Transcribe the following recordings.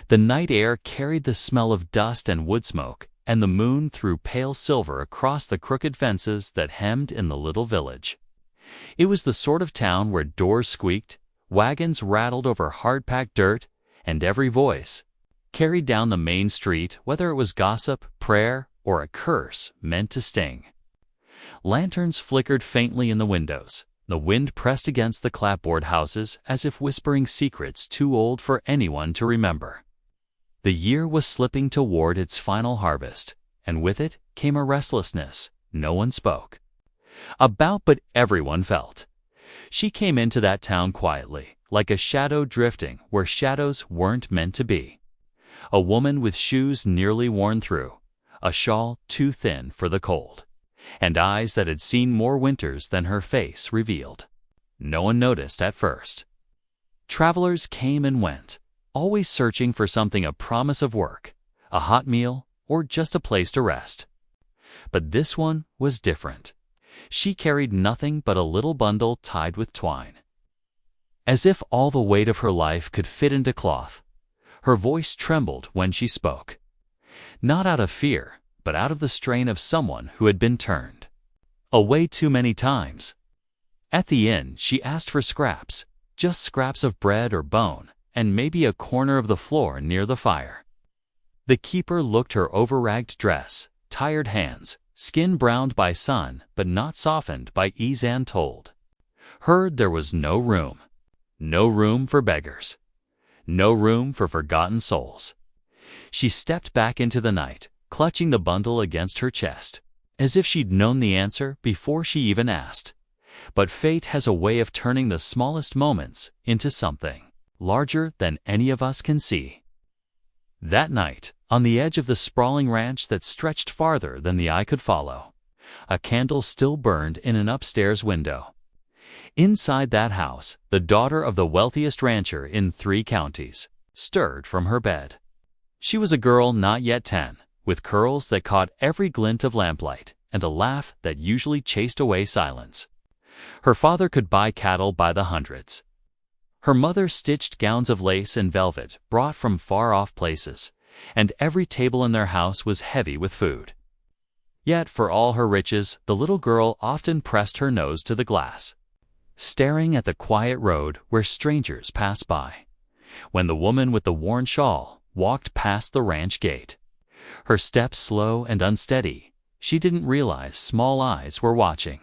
The night air carried the smell of dust and wood smoke, and the moon threw pale silver across the crooked fences that hemmed in the little village. It was the sort of town where doors squeaked, wagons rattled over hard-packed dirt, and every voice, carried down the main street, whether it was gossip, prayer, or a curse, meant to sting. Lanterns flickered faintly in the windows. The wind pressed against the clapboard houses as if whispering secrets too old for anyone to remember. The year was slipping toward its final harvest, and with it came a restlessness no one spoke about, but everyone felt. She came into that town quietly, like a shadow drifting where shadows weren't meant to be. A woman with shoes nearly worn through, a shawl too thin for the cold, and eyes that had seen more winters than her face revealed. No one noticed at first. Travelers came and went, always searching for something, a promise of work, a hot meal, or just a place to rest. But this one was different. She carried nothing but a little bundle tied with twine. As if all the weight of her life could fit into cloth, her voice trembled when she spoke. Not out of fear, but out of the strain of someone who had been turned away too many times. At the inn, she asked for scraps, just scraps of bread or bone, and maybe a corner of the floor near the fire. The keeper looked her over-ragged dress, tired hands, skin browned by sun but not softened by ease, and told her there was no room. No room for beggars. No room for forgotten souls. She stepped back into the night, clutching the bundle against her chest, as if she'd known the answer before she even asked. But fate has a way of turning the smallest moments into something larger than any of us can see. That night, on the edge of the sprawling ranch that stretched farther than the eye could follow, a candle still burned in an upstairs window. Inside that house, the daughter of the wealthiest rancher in 3 counties stirred from her bed. She was a girl not yet 10, with curls that caught every glint of lamplight and a laugh that usually chased away silence. Her father could buy cattle by the hundreds. Her mother stitched gowns of lace and velvet brought from far-off places, and every table in their house was heavy with food. Yet, for all her riches, the little girl often pressed her nose to the glass, staring at the quiet road where strangers passed by. When the woman with the worn shawl walked past the ranch gate, her steps slow and unsteady, she didn't realize small eyes were watching.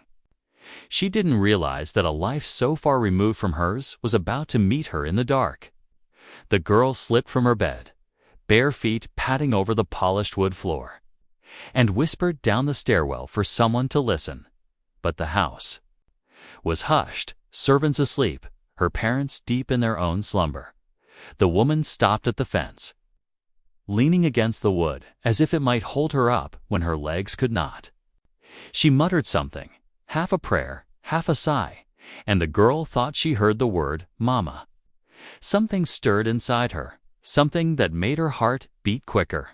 She didn't realize that a life so far removed from hers was about to meet her in the dark. The girl slipped from her bed, bare feet patting over the polished wood floor, and whispered down the stairwell for someone to listen. But the house was hushed, servants asleep, her parents deep in their own slumber. The woman stopped at the fence, leaning against the wood as if it might hold her up when her legs could not. She muttered something, half a prayer, half a sigh, and the girl thought she heard the word "Mama." Something stirred inside her, something that made her heart beat quicker.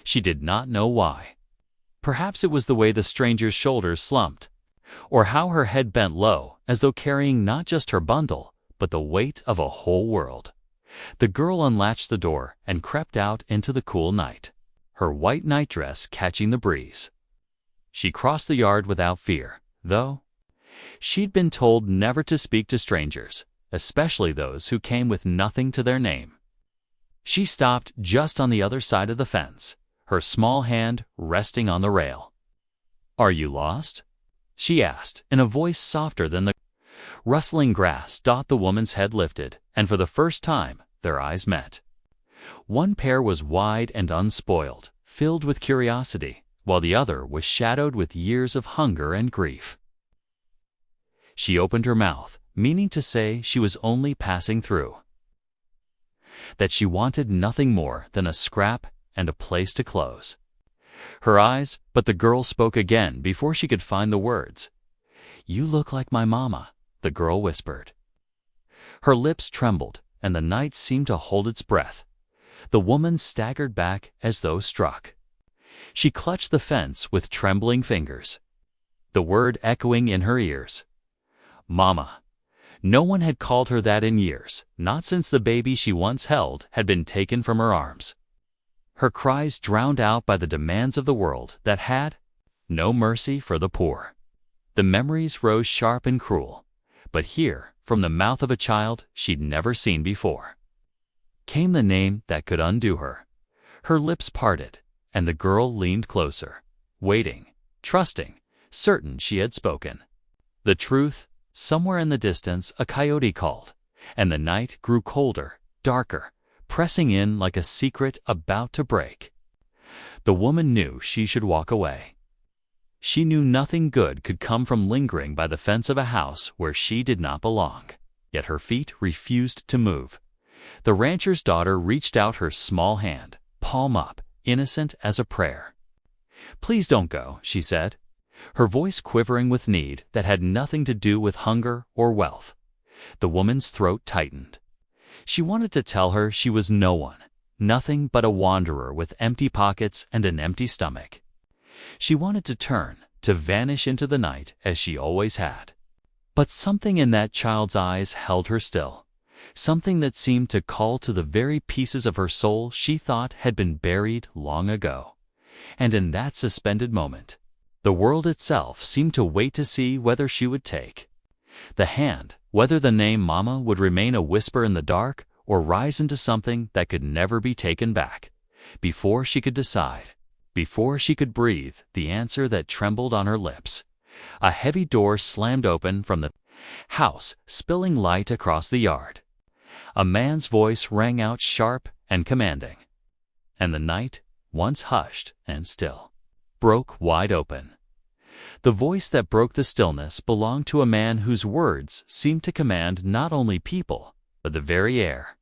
She did not know why. Perhaps it was the way the stranger's shoulders slumped, or how her head bent low as though carrying not just her bundle, but the weight of a whole world. The girl unlatched the door and crept out into the cool night, her white nightdress catching the breeze. She crossed the yard without fear, though. She'd been told never to speak to strangers, especially those who came with nothing to their name. She stopped just on the other side of the fence, her small hand resting on the rail. "Are you lost?" she asked, in a voice softer than the rustling grass. The woman's head lifted, and for the first time, their eyes met. One pair was wide and unspoiled, filled with curiosity, while the other was shadowed with years of hunger and grief. She opened her mouth, meaning to say she was only passing through, that she wanted nothing more than a scrap and a place to close her eyes, but the girl spoke again before she could find the words. "You look like my mama," the girl whispered. Her lips trembled, and the night seemed to hold its breath. The woman staggered back as though struck. She clutched the fence with trembling fingers, the word echoing in her ears. "Mama." No one had called her that in years, not since the baby she once held had been taken from her arms. Her cries drowned out by the demands of the world that had no mercy for the poor. The memories rose sharp and cruel, but here, from the mouth of a child she'd never seen before, came the name that could undo her. Her lips parted, and the girl leaned closer, waiting, trusting, certain she had spoken. The truth, somewhere in the distance a coyote called, and the night grew colder, darker, pressing in like a secret about to break. The woman knew she should walk away. She knew nothing good could come from lingering by the fence of a house where she did not belong. Yet her feet refused to move. The rancher's daughter reached out her small hand, palm up, innocent as a prayer. "Please don't go," she said, her voice quivering with need that had nothing to do with hunger or wealth. The woman's throat tightened. She wanted to tell her she was no one, nothing but a wanderer with empty pockets and an empty stomach. She wanted to turn, to vanish into the night as she always had. But something in that child's eyes held her still, something that seemed to call to the very pieces of her soul she thought had been buried long ago. And in that suspended moment, the world itself seemed to wait to see whether she would take the hand, whether the name Mama would remain a whisper in the dark or rise into something that could never be taken back. Before she could decide, before she could breathe the answer that trembled on her lips, a heavy door slammed open from the house, spilling light across the yard. A man's voice rang out sharp and commanding, and the night, once hushed and still, broke wide open. The voice that broke the stillness belonged to a man whose words seemed to command not only people, but the very air.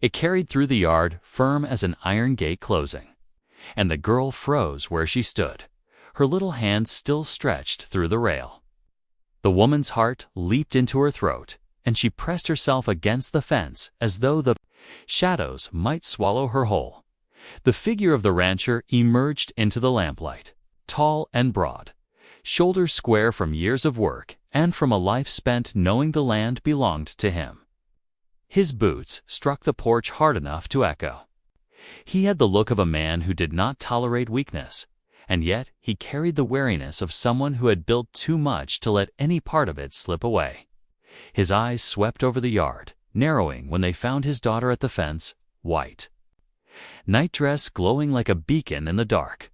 It carried through the yard, firm as an iron gate closing, and the girl froze where she stood, her little hand still stretched through the rail. The woman's heart leaped into her throat, and she pressed herself against the fence as though the shadows might swallow her whole. The figure of the rancher emerged into the lamplight, tall and broad, shoulders square from years of work and from a life spent knowing the land belonged to him. His boots struck the porch hard enough to echo. He had the look of a man who did not tolerate weakness, and yet he carried the wariness of someone who had built too much to let any part of it slip away. His eyes swept over the yard, narrowing when they found his daughter at the fence, white nightdress glowing like a beacon in the dark.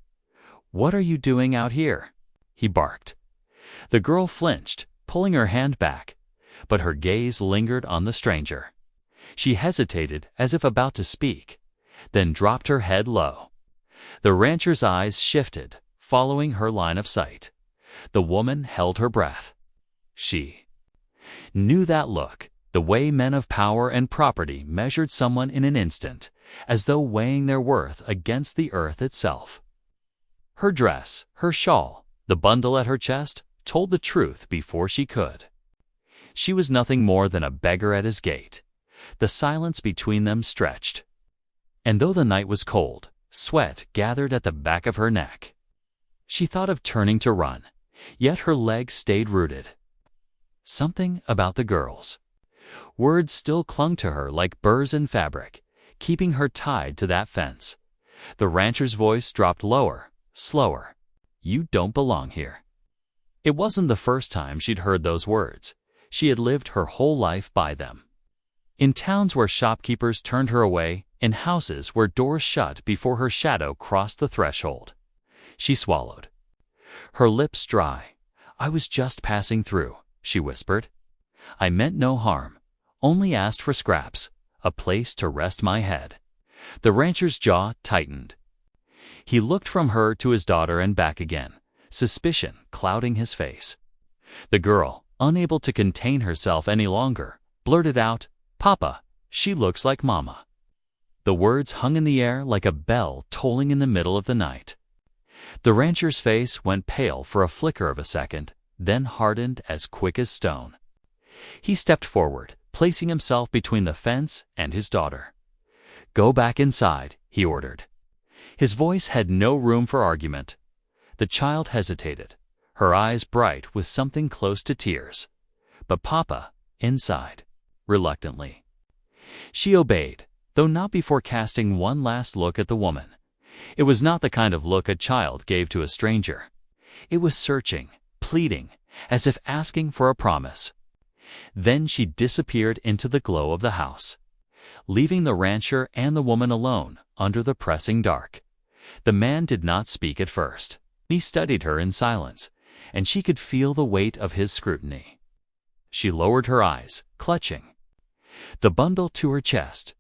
"What are you doing out here?" he barked. The girl flinched, pulling her hand back, but her gaze lingered on the stranger. She hesitated as if about to speak, then dropped her head low. The rancher's eyes shifted, following her line of sight. The woman held her breath. She knew that look, the way men of power and property measured someone in an instant, as though weighing their worth against the earth itself. Her dress, her shawl, the bundle at her chest, told the truth before she could. She was nothing more than a beggar at his gate. The silence between them stretched, and though the night was cold, sweat gathered at the back of her neck. She thought of turning to run, yet her legs stayed rooted. Something about the girls. Words still clung to her like burrs in fabric, keeping her tied to that fence. The rancher's voice dropped lower, slower. "You don't belong here." It wasn't the first time she'd heard those words. She had lived her whole life by them. In towns where shopkeepers turned her away, in houses where doors shut before her shadow crossed the threshold. She swallowed, her lips dry. "I was just passing through," she whispered. "I meant no harm, only asked for scraps, a place to rest my head." The rancher's jaw tightened. He looked from her to his daughter and back again, suspicion clouding his face. The girl, unable to contain herself any longer, blurted out, "Papa, she looks like Mama." The words hung in the air like a bell tolling in the middle of the night. The rancher's face went pale for a flicker of a second, then hardened as quick as stone. He stepped forward, placing himself between the fence and his daughter. "Go back inside," he ordered. His voice had no room for argument. The child hesitated, her eyes bright with something close to tears. "But Papa," inside, reluctantly. She obeyed, though not before casting one last look at the woman. It was not the kind of look a child gave to a stranger. It was searching, pleading, as if asking for a promise. Then she disappeared into the glow of the house, leaving the rancher and the woman alone under the pressing dark. The man did not speak at first. He studied her in silence, and she could feel the weight of his scrutiny. She lowered her eyes, clutching the bundle to her chest.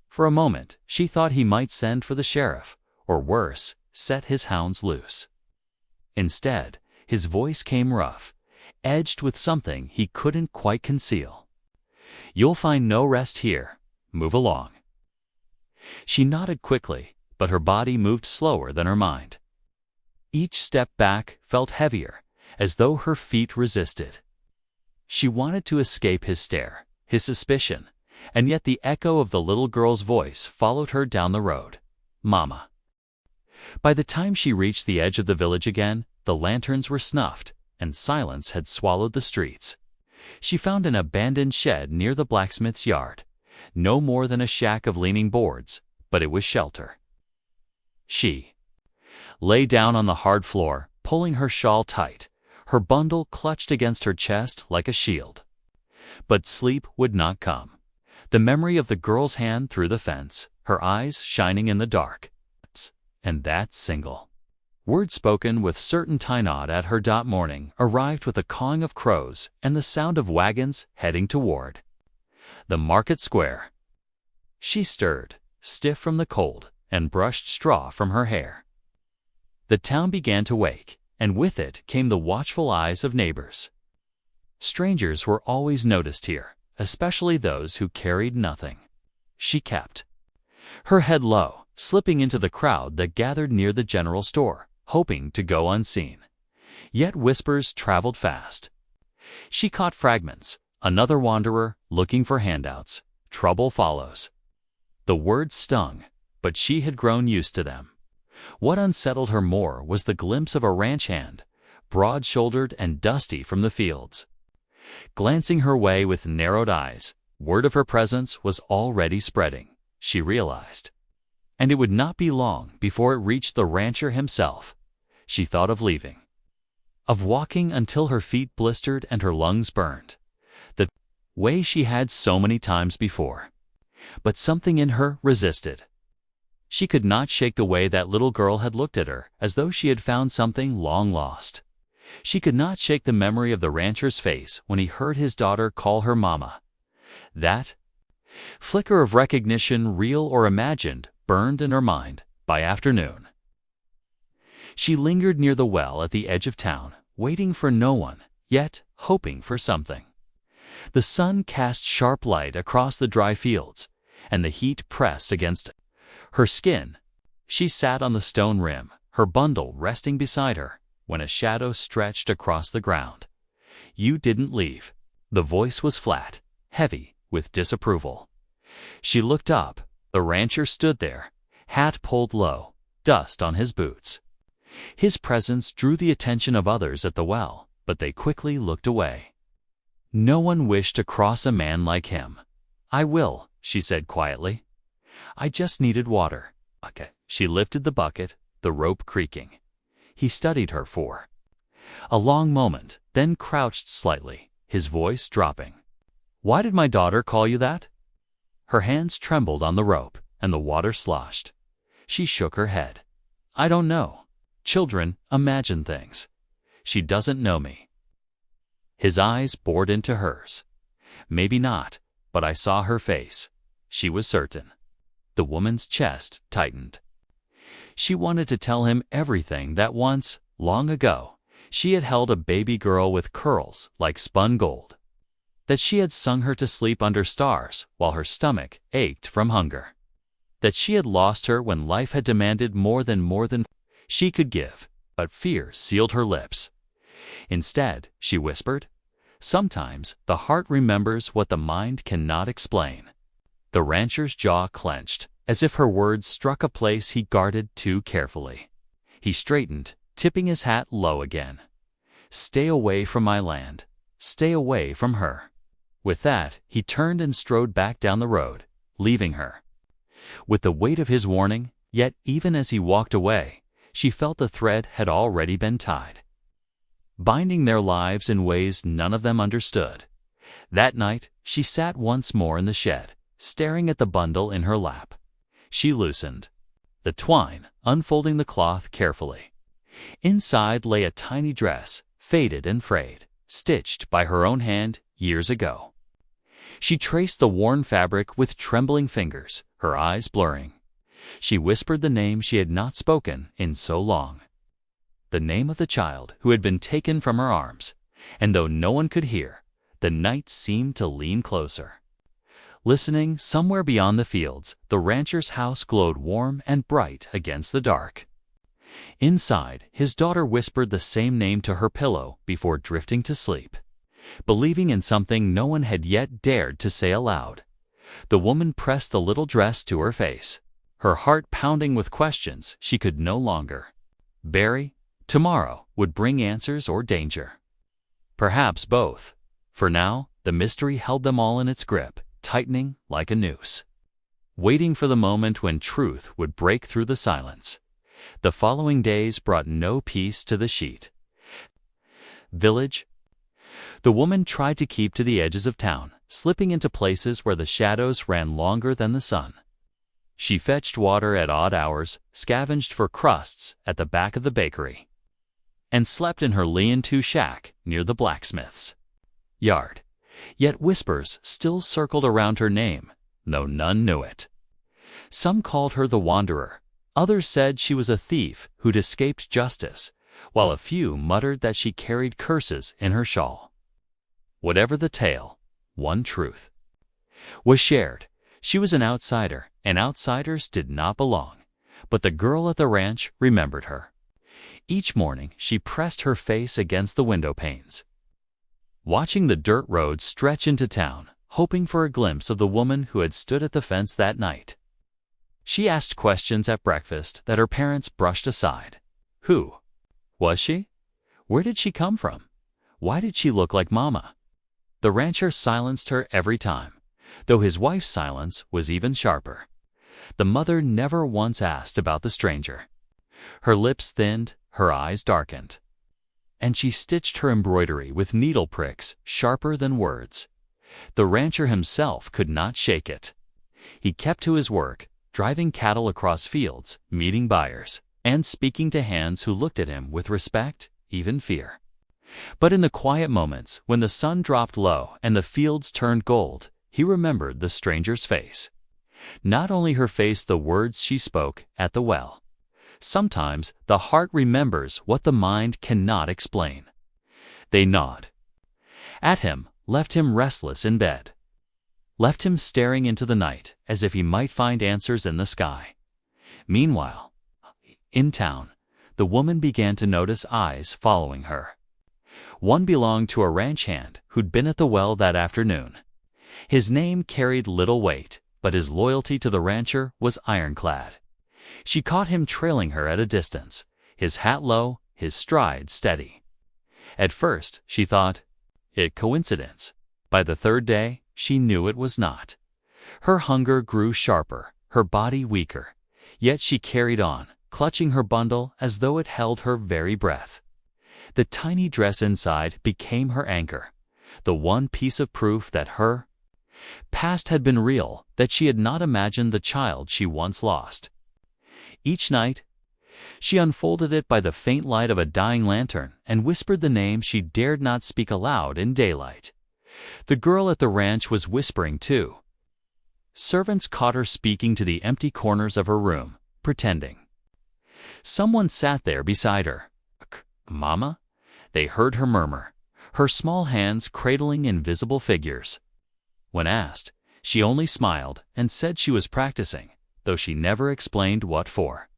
For a moment, she thought he might send for the sheriff, or worse, set his hounds loose. Instead, his voice came rough, edged with something he couldn't quite conceal. "You'll find no rest here. Move along." She nodded quickly, but her body moved slower than her mind. Each step back felt heavier, as though her feet resisted. She wanted to escape his stare, his suspicion, and yet the echo of the little girl's voice followed her down the road. "Mama." By the time she reached the edge of the village again, the lanterns were snuffed, and silence had swallowed the streets. She found an abandoned shed near the blacksmith's yard, no more than a shack of leaning boards, but it was shelter. She lay down on the hard floor, pulling her shawl tight, her bundle clutched against her chest like a shield. But sleep would not come. The memory of the girl's hand through the fence, her eyes shining in the dark, and that single word spoken with certain Tynod at her morning arrived with a cawing of crows and the sound of wagons heading toward the market square. She stirred, stiff from the cold, and brushed straw from her hair. The town began to wake, and with it came the watchful eyes of neighbors. Strangers were always noticed here, especially those who carried nothing. She kept her head low, slipping into the crowd that gathered near the general store, hoping to go unseen. Yet whispers traveled fast. She caught fragments. "Another wanderer, looking for handouts. Trouble follows." The words stung, but she had grown used to them. What unsettled her more was the glimpse of a ranch hand, broad-shouldered and dusty from the fields, glancing her way with narrowed eyes. Word of her presence was already spreading, she realized. And it would not be long before it reached the rancher himself. She thought of leaving, of walking until her feet blistered and her lungs burned, the way she had so many times before. But something in her resisted. She could not shake the way that little girl had looked at her, as though she had found something long lost. She could not shake the memory of the rancher's face when he heard his daughter call her mama. That flicker of recognition, real or imagined, burned in her mind. By afternoon, she lingered near the well at the edge of town, waiting for no one, yet hoping for something. The sun cast sharp light across the dry fields, and the heat pressed against her skin. She sat on the stone rim, her bundle resting beside her, when a shadow stretched across the ground. "You didn't leave." The voice was flat, heavy with disapproval. She looked up. The rancher stood there, hat pulled low, dust on his boots. His presence drew the attention of others at the well, but they quickly looked away. No one wished to cross a man like him. "I will," she said quietly. "I just needed water." Okay. She lifted the bucket, the rope creaking. He studied her for a long moment, then crouched slightly, his voice dropping. "Why did my daughter call you that?" Her hands trembled on the rope, and the water sloshed. She shook her head. "I don't know. Children imagine things. She doesn't know me." His eyes bored into hers. "Maybe not, but I saw her face." She was certain. The woman's chest tightened. She wanted to tell him everything, that once, long ago, she had held a baby girl with curls like spun gold, that she had sung her to sleep under stars while her stomach ached from hunger, that she had lost her when life had demanded more than she could give, but fear sealed her lips. Instead, she whispered, "Sometimes the heart remembers what the mind cannot explain." The rancher's jaw clenched, as if her words struck a place he guarded too carefully. He straightened, tipping his hat low again. "Stay away from my land. Stay away from her." With that, he turned and strode back down the road, leaving her. With the weight of his warning, yet even as he walked away, she felt the thread had already been tied, binding their lives in ways none of them understood. That night, she sat once more in the shed, staring at the bundle in her lap. She loosened the twine, unfolding the cloth carefully. Inside lay a tiny dress, faded and frayed, stitched by her own hand years ago. She traced the worn fabric with trembling fingers, her eyes blurring. She whispered the name she had not spoken in so long. The name of the child who had been taken from her arms, and though no one could hear, the night seemed to lean closer. Listening, somewhere beyond the fields, the rancher's house glowed warm and bright against the dark. Inside, his daughter whispered the same name to her pillow before drifting to sleep, believing in something no one had yet dared to say aloud. The woman pressed the little dress to her face, her heart pounding with questions she could no longer bury. Tomorrow would bring answers or danger. Perhaps both. For now, the mystery held them all in its grip, tightening like a noose, waiting for the moment when truth would break through the silence. The following days brought no peace to the sheet village. The woman tried to keep to the edges of town, slipping into places where the shadows ran longer than the sun. She fetched water at odd hours, scavenged for crusts at the back of the bakery, and slept in her lean-to shack near the blacksmith's yard. Yet whispers still circled around her name, though none knew it. Some called her the Wanderer. Others said she was a thief who'd escaped justice, while a few muttered that she carried curses in her shawl. Whatever the tale, one truth was shared. She was an outsider, and outsiders did not belong. But the girl at the ranch remembered her. Each morning she pressed her face against the window panes, watching the dirt road stretch into town, hoping for a glimpse of the woman who had stood at the fence that night. She asked questions at breakfast that her parents brushed aside. Who was she? Where did she come from? Why did she look like Mama? The rancher silenced her every time, though his wife's silence was even sharper. The mother never once asked about the stranger. Her lips thinned, her eyes darkened, and she stitched her embroidery with needle pricks sharper than words. The rancher himself could not shake it. He kept to his work, driving cattle across fields, meeting buyers, and speaking to hands who looked at him with respect, even fear. But in the quiet moments, when the sun dropped low and the fields turned gold, he remembered the stranger's face. Not only her face, the words she spoke at the well. Sometimes the heart remembers what the mind cannot explain. They gnawed at him, left him restless in bed, left him staring into the night as if he might find answers in the sky. Meanwhile, in town, the woman began to notice eyes following her. One belonged to a ranch hand who'd been at the well that afternoon. His name carried little weight, but his loyalty to the rancher was ironclad. She caught him trailing her at a distance, his hat low, his stride steady. At first, she thought it coincidence. By the third day, she knew it was not. Her hunger grew sharper, her body weaker, yet she carried on, clutching her bundle as though it held her very breath. The tiny dress inside became her anchor, the one piece of proof that her past had been real, that she had not imagined the child she once lost. Each night, she unfolded it by the faint light of a dying lantern and whispered the name she dared not speak aloud in daylight. The girl at the ranch was whispering too. Servants caught her speaking to the empty corners of her room, pretending. Someone sat there beside her. Mama? They heard her murmur, her small hands cradling invisible figures. When asked, she only smiled and said she was practicing, though she never explained what for.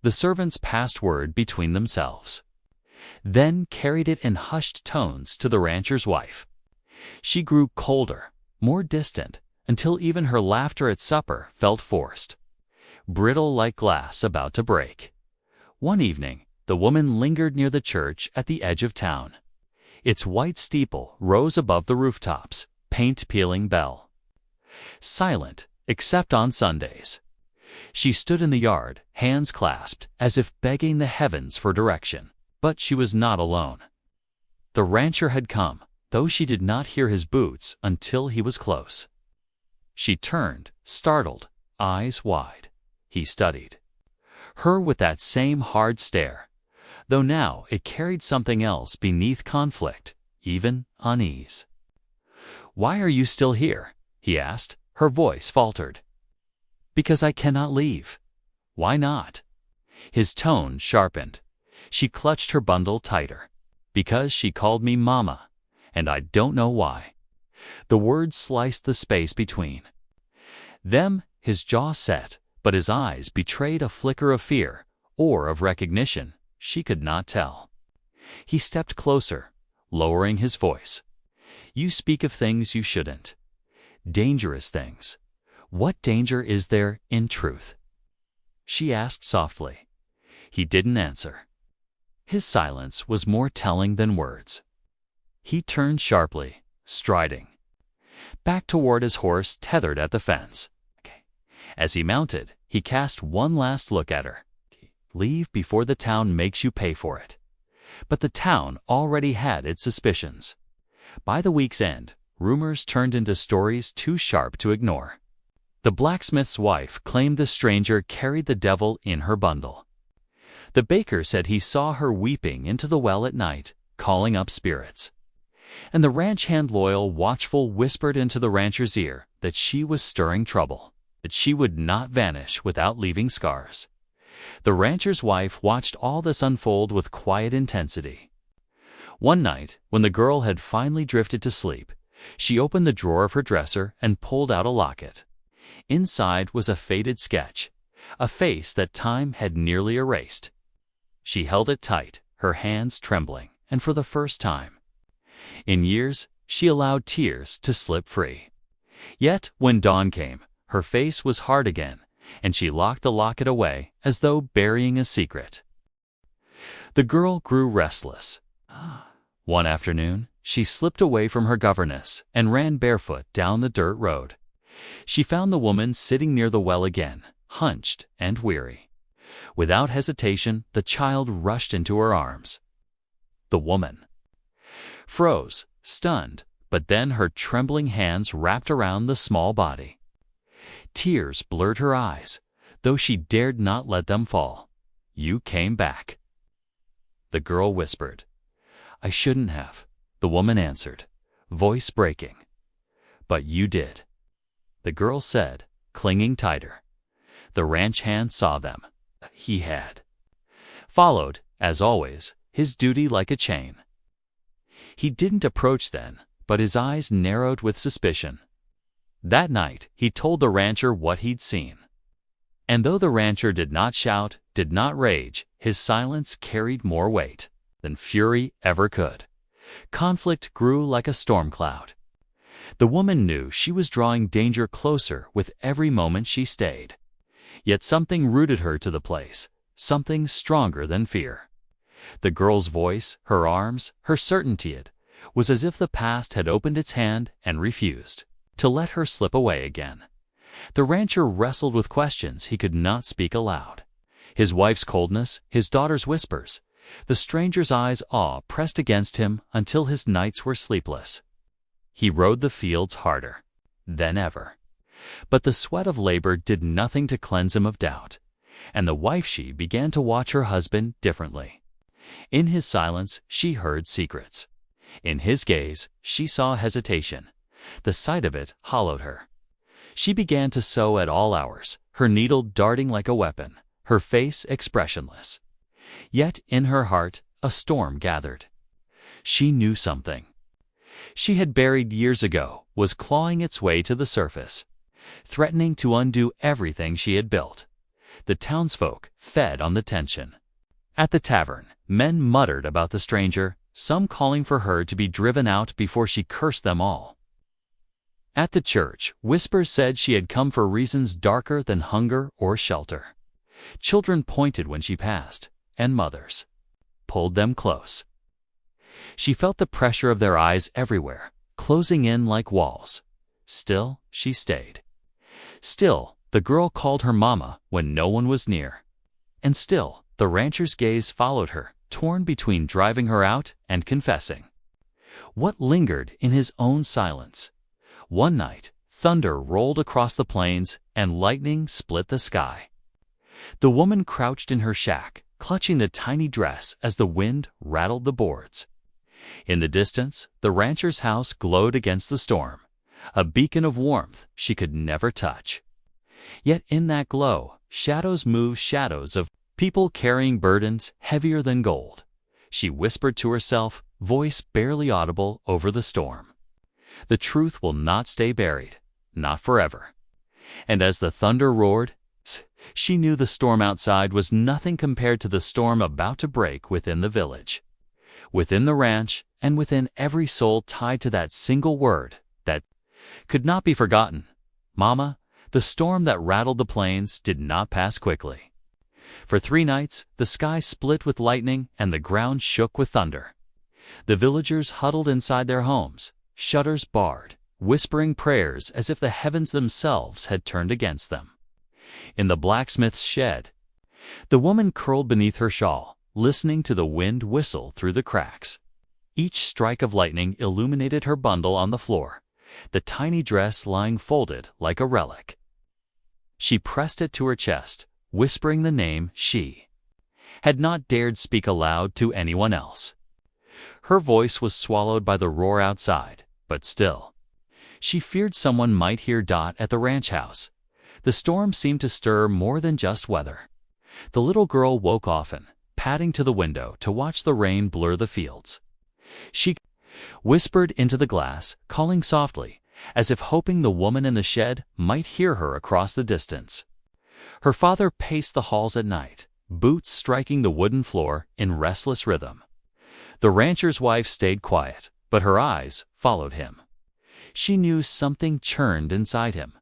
The servants passed word between themselves, then carried it in hushed tones to the rancher's wife. She grew colder, more distant, until even her laughter at supper felt forced, brittle like glass about to break. One evening, the woman lingered near the church at the edge of town. Its white steeple rose above the rooftops, paint-peeling bell. Silent, except on Sundays. She stood in the yard, hands clasped, as if begging the heavens for direction. But she was not alone. The rancher had come, though she did not hear his boots until he was close. She turned, startled, eyes wide. He studied her with that same hard stare, though now it carried something else beneath: conflict, even unease. "Why are you still here?" he asked. Her voice faltered. "Because I cannot leave." "Why not?" His tone sharpened. She clutched her bundle tighter. "Because she called me Mama, and I don't know why." The words sliced the space between them. His jaw set, but his eyes betrayed a flicker of fear or of recognition. She could not tell. He stepped closer, lowering his voice. "You speak of things you shouldn't. Dangerous things. What danger is there in truth?" she asked softly. He didn't answer. His silence was more telling than words. He turned sharply, striding back toward his horse tethered at the fence. As he mounted, he cast one last look at her. "Leave before the town makes you pay for it." But the town already had its suspicions. By the week's end, rumors turned into stories too sharp to ignore. The blacksmith's wife claimed the stranger carried the devil in her bundle. The baker said he saw her weeping into the well at night, calling up spirits. And the ranch hand, loyal, watchful, whispered into the rancher's ear that she was stirring trouble, that she would not vanish without leaving scars. The rancher's wife watched all this unfold with quiet intensity. One night, when the girl had finally drifted to sleep, she opened the drawer of her dresser and pulled out a locket. Inside was a faded sketch, a face that time had nearly erased. She held it tight, her hands trembling, and for the first time in years, she allowed tears to slip free. Yet, when dawn came, her face was hard again, and she locked the locket away as though burying a secret. The girl grew restless. One afternoon, she slipped away from her governess and ran barefoot down the dirt road. She found the woman sitting near the well again, hunched and weary. Without hesitation, the child rushed into her arms. The woman froze, stunned, but then her trembling hands wrapped around the small body. Tears blurred her eyes, though she dared not let them fall. "You came back," the girl whispered. "I shouldn't have," the woman answered, voice breaking. "But you did," the girl said, clinging tighter. The ranch hand saw them. He had followed, as always, his duty like a chain. He didn't approach then, but his eyes narrowed with suspicion. That night, he told the rancher what he'd seen. And though the rancher did not shout, did not rage, his silence carried more weight than fury ever could. Conflict grew like a storm cloud. The woman knew she was drawing danger closer with every moment she stayed. Yet something rooted her to the place, something stronger than fear. The girl's voice, her arms, her certainty, it was as if the past had opened its hand and refused to let her slip away again. The rancher wrestled with questions he could not speak aloud. His wife's coldness, his daughter's whispers, the stranger's eyes' awe pressed against him until his nights were sleepless. He rode the fields harder than ever. But the sweat of labor did nothing to cleanse him of doubt, and the wife she began to watch her husband differently. In his silence, she heard secrets. In his gaze, she saw hesitation. The sight of it hollowed her. She began to sew at all hours, her needle darting like a weapon, her face expressionless. Yet in her heart, a storm gathered. She knew something she had buried years ago was clawing its way to the surface, threatening to undo everything she had built. The townsfolk fed on the tension. At the tavern, men muttered about the stranger, some calling for her to be driven out before she cursed them all. At the church, whispers said she had come for reasons darker than hunger or shelter. Children pointed when she passed, and mothers pulled them close. She felt the pressure of their eyes everywhere, closing in like walls. Still, she stayed. Still, the girl called her mama when no one was near. And still, the rancher's gaze followed her, torn between driving her out and confessing. What lingered in his own silence? One night, thunder rolled across the plains and lightning split the sky. The woman crouched in her shack, clutching the tiny dress as the wind rattled the boards. In the distance, the rancher's house glowed against the storm, a beacon of warmth she could never touch. Yet in that glow, shadows moved, shadows of people carrying burdens heavier than gold. She whispered to herself, voice barely audible over the storm. The truth will not stay buried, not forever. And as the thunder roared, she knew the storm outside was nothing compared to the storm about to break within the village, within the ranch, and within every soul tied to that single word that could not be forgotten. Mama, the storm that rattled the plains did not pass quickly. For 3 nights, the sky split with lightning and the ground shook with thunder. The villagers huddled inside their homes, shutters barred, whispering prayers as if the heavens themselves had turned against them. In the blacksmith's shed, the woman curled beneath her shawl, listening to the wind whistle through the cracks. Each strike of lightning illuminated her bundle on the floor, the tiny dress lying folded like a relic. She pressed it to her chest, whispering the name she had not dared speak aloud to anyone else. Her voice was swallowed by the roar outside, but still, she feared someone might hear Dot at the ranch house. The storm seemed to stir more than just weather. The little girl woke often, padding to the window to watch the rain blur the fields. She whispered into the glass, calling softly, as if hoping the woman in the shed might hear her across the distance. Her father paced the halls at night, boots striking the wooden floor in restless rhythm. The rancher's wife stayed quiet, but her eyes followed him. She knew something churned inside him,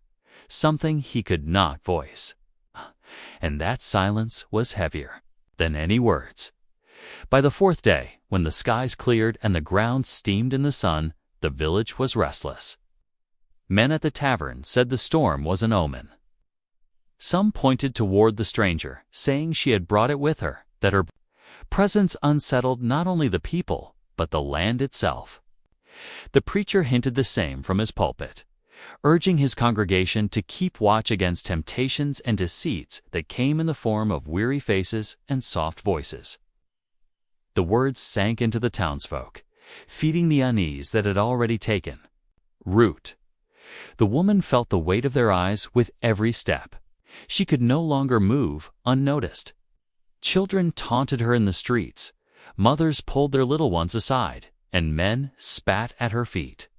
something he could not voice. And that silence was heavier than any words. By the 4th day, when the skies cleared and the ground steamed in the sun, the village was restless. Men at the tavern said the storm was an omen. Some pointed toward the stranger, saying she had brought it with her, that her presence unsettled not only the people, but the land itself. The preacher hinted the same from his pulpit, urging his congregation to keep watch against temptations and deceits that came in the form of weary faces and soft voices. The words sank into the townsfolk, feeding the unease that had already taken root. The woman felt the weight of their eyes with every step. She could no longer move unnoticed. Children taunted her in the streets, mothers pulled their little ones aside, and men spat at her feet.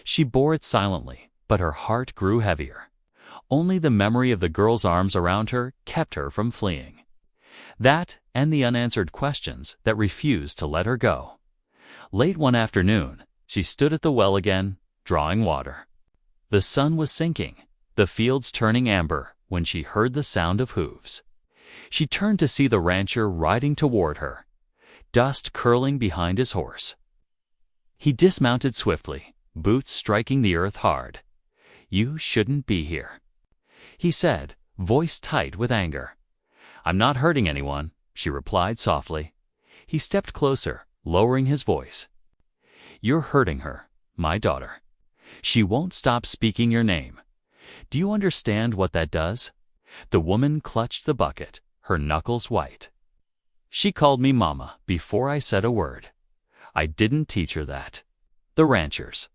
She bore it silently, but her heart grew heavier. Only the memory of the girl's arms around her kept her from fleeing. That and the unanswered questions that refused to let her go. Late one afternoon, she stood at the well again, drawing water. The sun was sinking, the fields turning amber, when she heard the sound of hooves. She turned to see the rancher riding toward her, dust curling behind his horse. He dismounted swiftly, boots striking the earth hard. "You shouldn't be here," he said, voice tight with anger. "I'm not hurting anyone," she replied softly. He stepped closer, lowering his voice. "You're hurting her, my daughter. She won't stop speaking your name. Do you understand what that does?" The woman clutched the bucket, her knuckles white. "She called me Mama before I said a word. I didn't teach her that." The rancher's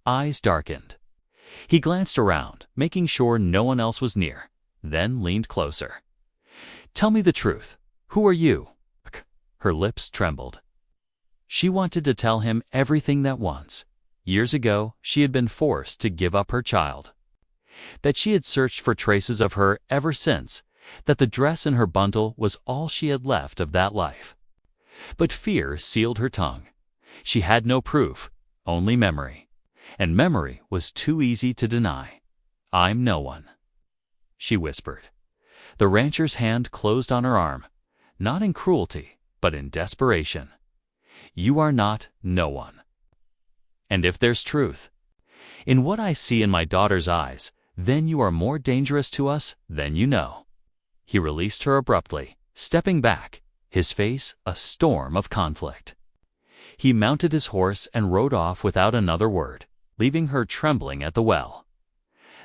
eyes darkened. He glanced around, making sure no one else was near, then leaned closer. "Tell me the truth. Who are you?" Her lips trembled. She wanted to tell him everything that once, years ago, she had been forced to give up her child. That she had searched for traces of her ever since, that the dress in her bundle was all she had left of that life. But fear sealed her tongue. She had no proof, only memory. And memory was too easy to deny. "I'm no one," she whispered. The rancher's hand closed on her arm, not in cruelty, but in desperation. "You are not no one." And if there's truth in what I see in my daughter's eyes, then you are more dangerous to us than you know." He released her abruptly, stepping back, his face a storm of conflict. He mounted his horse and rode off without another word, leaving her trembling at the well.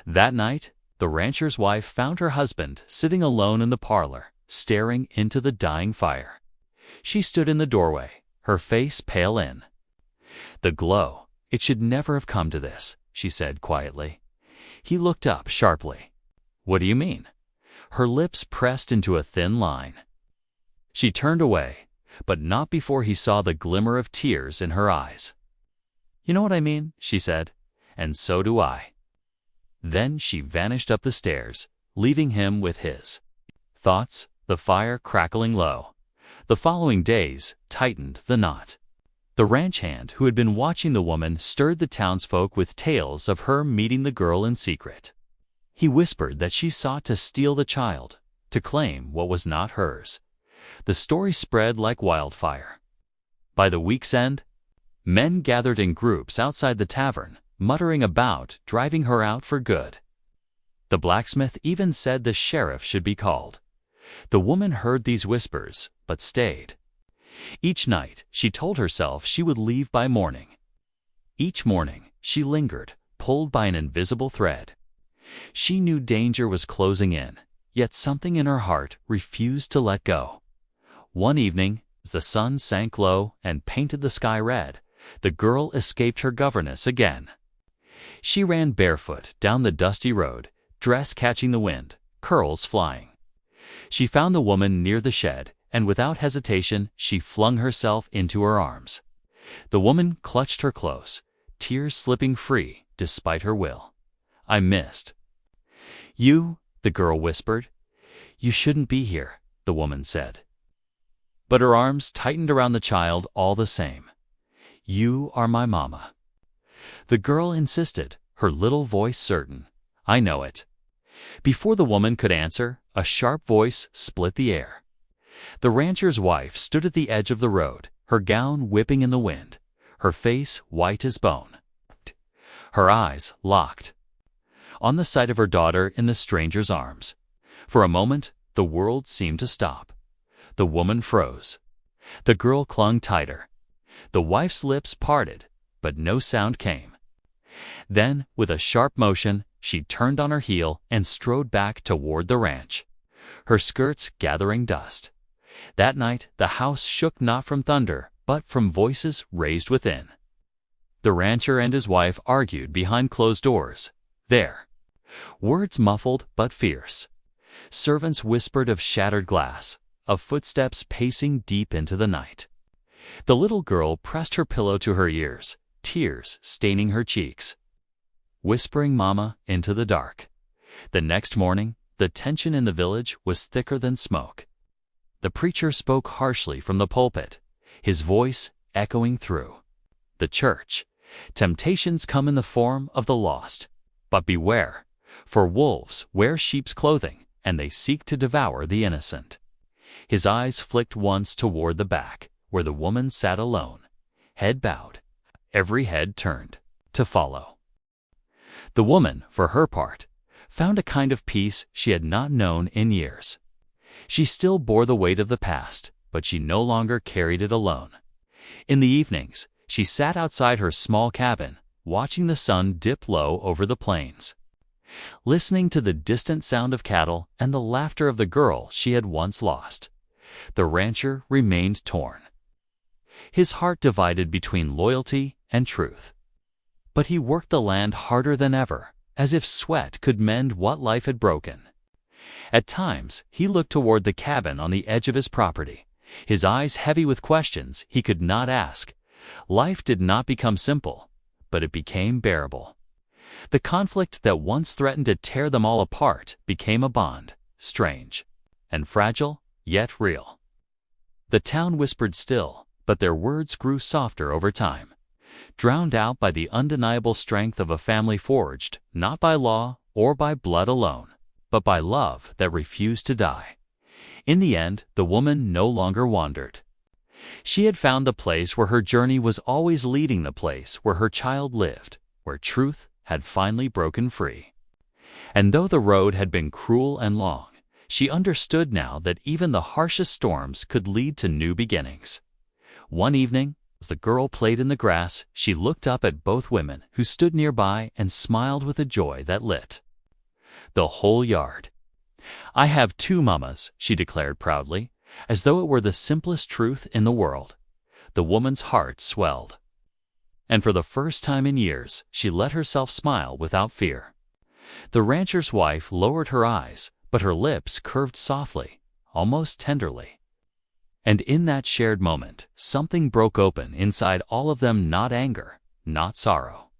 That night, the rancher's wife found her husband sitting alone in the parlor, staring into the dying fire. She stood in the doorway, her face pale in the glow. "It should never have come to this," she said quietly. He looked up sharply. "What do you mean?" Her lips pressed into a thin line. She turned away, but not before he saw the glimmer of tears in her eyes. "You know what I mean," she said, "and so do I." Then she vanished up the stairs, leaving him with his thoughts, the fire crackling low. The following days tightened the knot. The ranch hand who had been watching the woman stirred the townsfolk with tales of her meeting the girl in secret. He whispered that she sought to steal the child, to claim what was not hers. The story spread like wildfire. By the week's end, men gathered in groups outside the tavern, muttering about driving her out for good. The blacksmith even said the sheriff should be called. The woman heard these whispers, but stayed. Each night, she told herself she would leave by morning. Each morning, she lingered, pulled by an invisible thread. She knew danger was closing in, yet something in her heart refused to let go. One evening, as the sun sank low and painted the sky red, the girl escaped her governess again. She ran barefoot down the dusty road, dress catching the wind, curls flying. She found the woman near the shed, and without hesitation she flung herself into her arms. The woman clutched her close, tears slipping free despite her will. "I missed." "You," the girl whispered. "You shouldn't be here," the woman said. But her arms tightened around the child all the same. "You are my mama." The girl insisted, her little voice certain. "I know it." Before the woman could answer, a sharp voice split the air. The rancher's wife stood at the edge of the road, her gown whipping in the wind, her face white as bone. Her eyes locked on the sight of her daughter in the stranger's arms. For a moment, the world seemed to stop. The woman froze. The girl clung tighter. The wife's lips parted, but no sound came. Then, with a sharp motion, she turned on her heel and strode back toward the ranch, her skirts gathering dust. That night, the house shook not from thunder, but from voices raised within. The rancher and his wife argued behind closed doors. There, words muffled but fierce. Servants whispered of shattered glass, of footsteps pacing deep into the night. The little girl pressed her pillow to her ears, tears staining her cheeks, whispering "Mama" into the dark. The next morning, the tension in the village was thicker than smoke. The preacher spoke harshly from the pulpit, his voice echoing through the church. "Temptations come in the form of the lost, but beware, for wolves wear sheep's clothing, and they seek to devour the innocent." His eyes flicked once toward the back, where the woman sat alone, head bowed, every head turned to follow. The woman, for her part, found a kind of peace she had not known in years. She still bore the weight of the past, but she no longer carried it alone. In the evenings, she sat outside her small cabin, watching the sun dip low over the plains, listening to the distant sound of cattle and the laughter of the girl she had once lost. The rancher remained torn, his heart divided between loyalty and truth. But he worked the land harder than ever, as if sweat could mend what life had broken. At times, he looked toward the cabin on the edge of his property, his eyes heavy with questions he could not ask. Life did not become simple, but it became bearable. The conflict that once threatened to tear them all apart became a bond, strange and fragile, yet real. The town whispered still, but their words grew softer over time, drowned out by the undeniable strength of a family forged not by law or by blood alone, but by love that refused to die. In the end, the woman no longer wandered. She had found the place where her journey was always leading, the place where her child lived, where truth had finally broken free. And though the road had been cruel and long, she understood now that even the harshest storms could lead to new beginnings. One evening, as the girl played in the grass, she looked up at both women who stood nearby and smiled with a joy that lit the whole yard. "I have two mamas," she declared proudly, as though it were the simplest truth in the world. The woman's heart swelled. And for the first time in years, she let herself smile without fear. The rancher's wife lowered her eyes, but her lips curved softly, almost tenderly. And in that shared moment, something broke open inside all of them, not anger, not sorrow,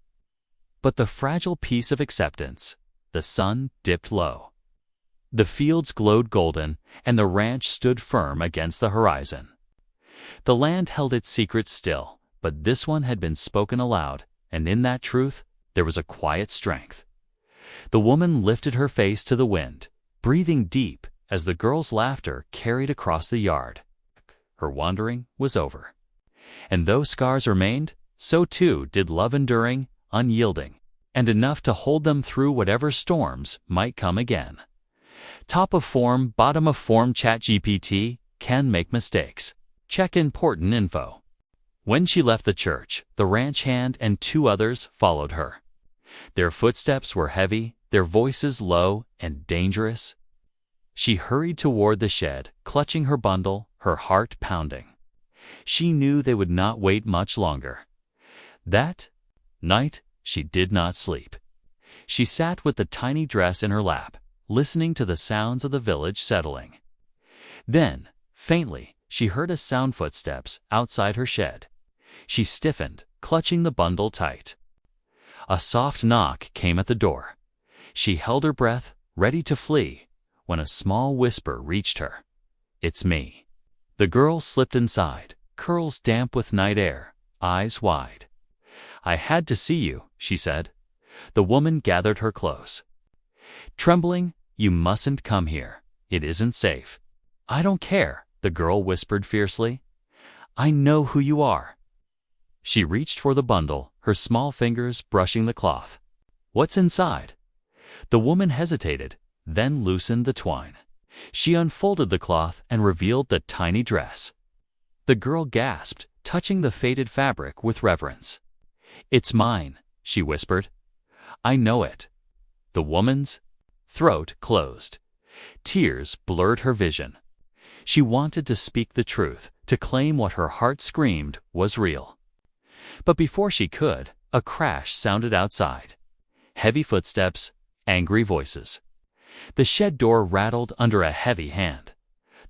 but the fragile peace of acceptance. The sun dipped low. The fields glowed golden, and the ranch stood firm against the horizon. The land held its secrets still, but this one had been spoken aloud, and in that truth there was a quiet strength. The woman lifted her face to the wind, breathing deep as the girl's laughter carried across the yard. Her wandering was over. And though scars remained, so too did love, enduring, unyielding, and enough to hold them through whatever storms might come again. Top of form, bottom of form. ChatGPT can make mistakes. Check important info. When she left the church, the ranch hand and two others followed her. Their footsteps were heavy, their voices low and dangerous. She hurried toward the shed, clutching her bundle, her heart pounding. She knew they would not wait much longer. That night, she did not sleep. She sat with the tiny dress in her lap, listening to the sounds of the village settling. Then, faintly, she heard a sound, footsteps outside her shed. She stiffened, clutching the bundle tight. A soft knock came at the door. She held her breath, ready to flee, when a small whisper reached her. "It's me." The girl slipped inside, curls damp with night air, eyes wide. "I had to see you," she said. The woman gathered her close. Trembling, "You mustn't come here. It isn't safe." "I don't care," the girl whispered fiercely. "I know who you are." She reached for the bundle, her small fingers brushing the cloth. "What's inside?" The woman hesitated, then loosened the twine. She unfolded the cloth and revealed the tiny dress. The girl gasped, touching the faded fabric with reverence. "It's mine," she whispered. "I know it." The woman's throat closed. Tears blurred her vision. She wanted to speak the truth, to claim what her heart screamed was real. But before she could, a crash sounded outside. Heavy footsteps, angry voices. The shed door rattled under a heavy hand.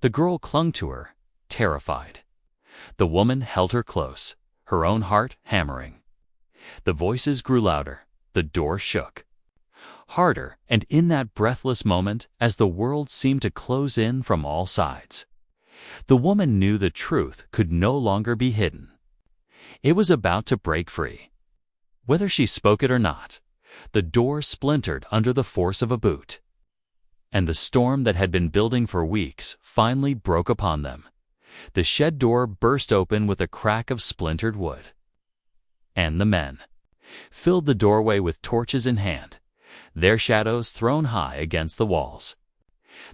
The girl clung to her, terrified. The woman held her close, her own heart hammering. The voices grew louder, the door shook. Harder, and in that breathless moment, as the world seemed to close in from all sides, the woman knew the truth could no longer be hidden. It was about to break free. Whether she spoke it or not, the door splintered under the force of a boot. And the storm that had been building for weeks finally broke upon them. The shed door burst open with a crack of splintered wood. And the men filled the doorway with torches in hand, their shadows thrown high against the walls.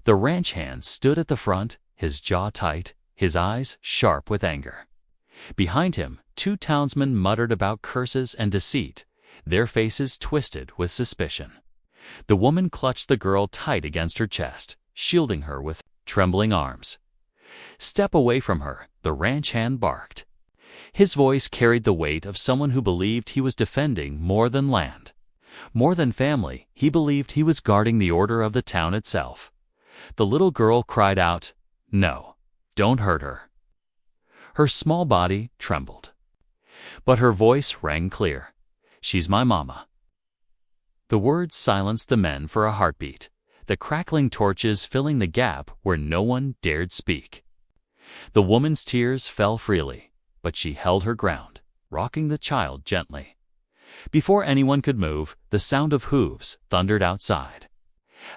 The ranch hand stood at the front, his jaw tight, his eyes sharp with anger. Behind him, two townsmen muttered about curses and deceit, their faces twisted with suspicion. The woman clutched the girl tight against her chest, shielding her with trembling arms. "Step away from her," the ranch hand barked. His voice carried the weight of someone who believed he was defending more than land. More than family, he believed he was guarding the order of the town itself. The little girl cried out, "No, don't hurt her." Her small body trembled. But her voice rang clear. "She's my mama." The words silenced the men for a heartbeat, the crackling torches filling the gap where no one dared speak. The woman's tears fell freely, but she held her ground, rocking the child gently. Before anyone could move, the sound of hooves thundered outside.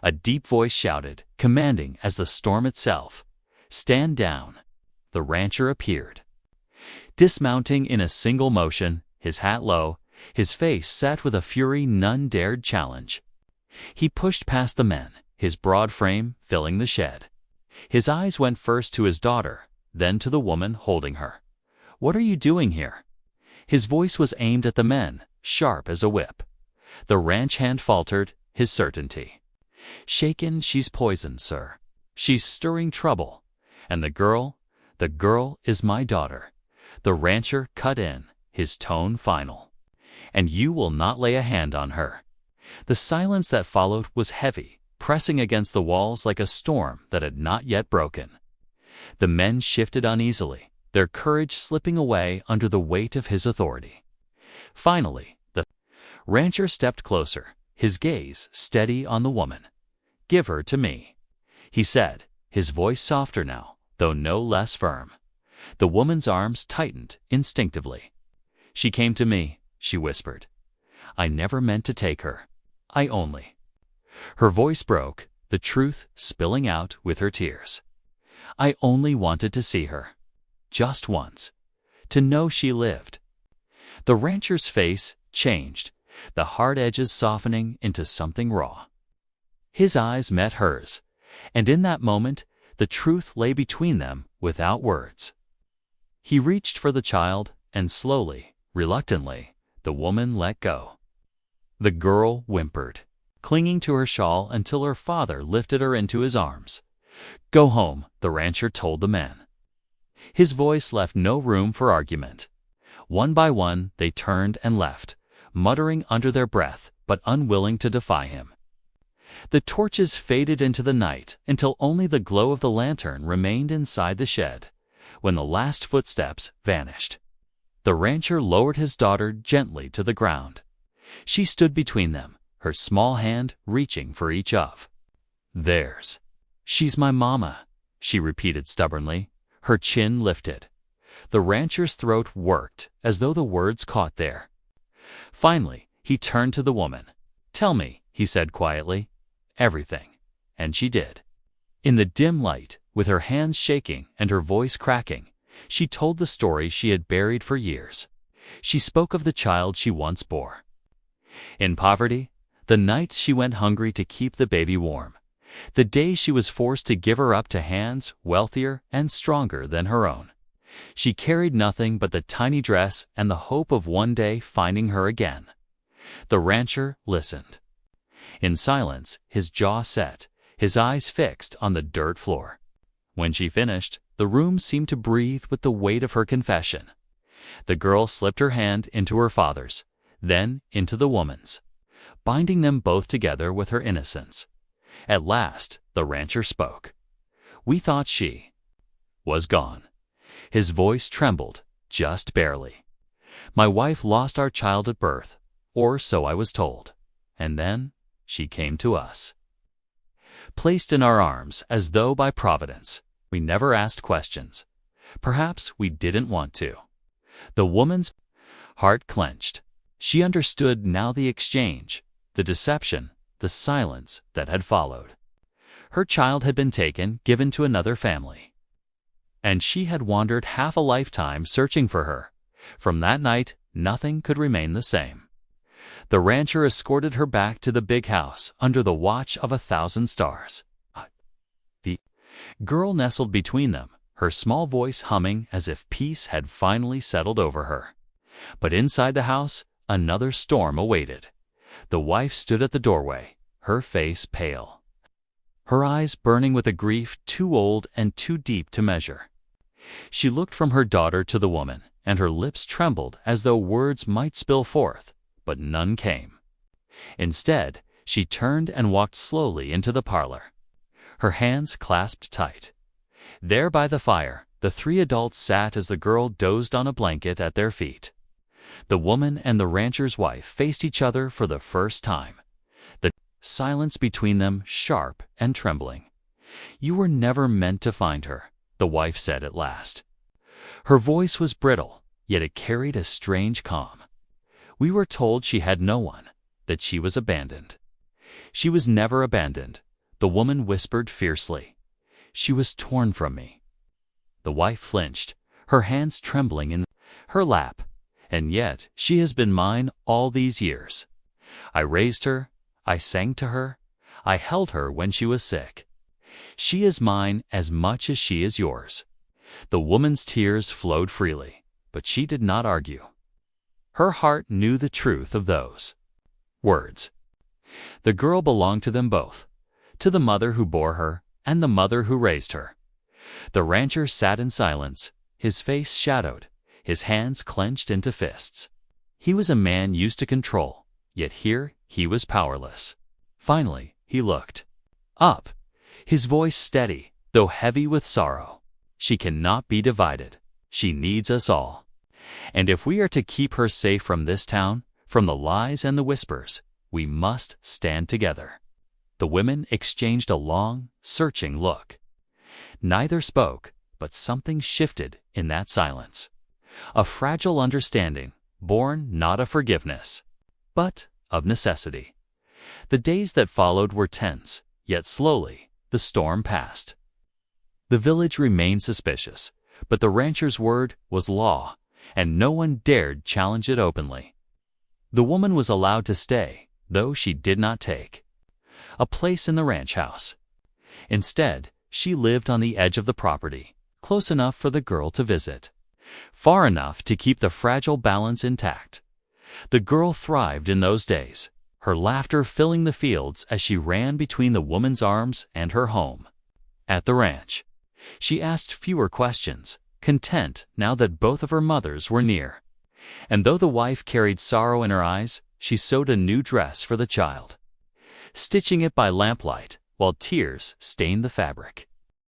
A deep voice shouted, commanding as the storm itself, "Stand down." The rancher appeared, Dismounting in a single motion, his hat low, his face set with a fury none dared challenge. He pushed past the men, his broad frame filling the shed. His eyes went first to his daughter, then to the woman holding her. "What are you doing here?" His voice was aimed at the men, sharp as a whip. The ranch hand faltered, his certainty. "Shaken, she's poisoned, sir. She's stirring trouble. And the girl is my daughter." The rancher cut in, his tone final. "And you will not lay a hand on her." The silence that followed was heavy, pressing against the walls like a storm that had not yet broken. The men shifted uneasily, their courage slipping away under the weight of his authority. Finally, the rancher stepped closer, his gaze steady on the woman. "Give her to me," he said, his voice softer now, though no less firm. The woman's arms tightened instinctively. "She came to me," she whispered. "I never meant to take her. I only—" Her voice broke, the truth spilling out with her tears. "I only wanted to see her. Just once. To know she lived." The rancher's face changed, the hard edges softening into something raw. His eyes met hers, and in that moment, the truth lay between them without words. He reached for the child, and slowly, reluctantly, the woman let go. The girl whimpered, clinging to her shawl until her father lifted her into his arms. "Go home," the rancher told the men. His voice left no room for argument. One by one they turned and left, muttering under their breath but unwilling to defy him. The torches faded into the night until only the glow of the lantern remained inside the shed, when the last footsteps vanished. The rancher lowered his daughter gently to the ground. She stood between them, her small hand reaching for each of theirs. "She's my mama," she repeated stubbornly, her chin lifted. The rancher's throat worked as though the words caught there. Finally, he turned to the woman. "Tell me," he said quietly, "everything." And she did. In the dim light, with her hands shaking and her voice cracking, she told the story she had buried for years. She spoke of the child she once bore. In poverty, the nights she went hungry to keep the baby warm, the days she was forced to give her up to hands wealthier and stronger than her own. She carried nothing but the tiny dress and the hope of one day finding her again. The rancher listened. In silence, his jaw set, his eyes fixed on the dirt floor. When she finished, the room seemed to breathe with the weight of her confession. The girl slipped her hand into her father's, then into the woman's, binding them both together with her innocence. At last, the rancher spoke. "We thought she was gone." His voice trembled, just barely. "My wife lost our child at birth, or so I was told, and then she came to us. Placed in our arms as though by providence. We never asked questions. Perhaps we didn't want to." The woman's heart clenched. She understood now the exchange, the deception, the silence that had followed. Her child had been taken, given to another family. And she had wandered half a lifetime searching for her. From that night, nothing could remain the same. The rancher escorted her back to the big house under the watch of 1,000 stars. The girl nestled between them, her small voice humming as if peace had finally settled over her. But inside the house, another storm awaited. The wife stood at the doorway, her face pale, her eyes burning with a grief too old and too deep to measure. She looked from her daughter to the woman, and her lips trembled as though words might spill forth, but none came. Instead, she turned and walked slowly into the parlor, her hands clasped tight. There by the fire, the 3 adults sat as the girl dozed on a blanket at their feet. The woman and the rancher's wife faced each other for the first time, the silence between them sharp and trembling. "You were never meant to find her," the wife said at last. Her voice was brittle, yet it carried a strange calm. "We were told she had no one, that she was abandoned." "She was never abandoned," the woman whispered fiercely. "She was torn from me." The wife flinched, her hands trembling in her lap. And yet she has been mine all these years. I raised her, I sang to her, I held her when she was sick. She is mine as much as she is yours. The woman's tears flowed freely, but she did not argue. Her heart knew the truth of those words. The girl belonged to them both, to the mother who bore her and the mother who raised her. The rancher sat in silence, his face shadowed, his hands clenched into fists. He was a man used to control, yet here he was powerless. Finally, he looked up, his voice steady, though heavy with sorrow. She cannot be divided. She needs us all. And if we are to keep her safe from this town, from the lies and the whispers, we must stand together. The women exchanged a long, searching look. Neither spoke, but something shifted in that silence. A fragile understanding, born not of forgiveness, but of necessity. The days that followed were tense, yet slowly the storm passed. The village remained suspicious, but the rancher's word was law, and no one dared challenge it openly. The woman was allowed to stay, though she did not take a place in the ranch house. Instead, she lived on the edge of the property, close enough for the girl to visit, far enough to keep the fragile balance intact. The girl thrived in those days, her laughter filling the fields as she ran between the woman's arms and her home. At the ranch, she asked fewer questions, content now that both of her mothers were near. And though the wife carried sorrow in her eyes, she sewed a new dress for the child, stitching it by lamplight while tears stained the fabric.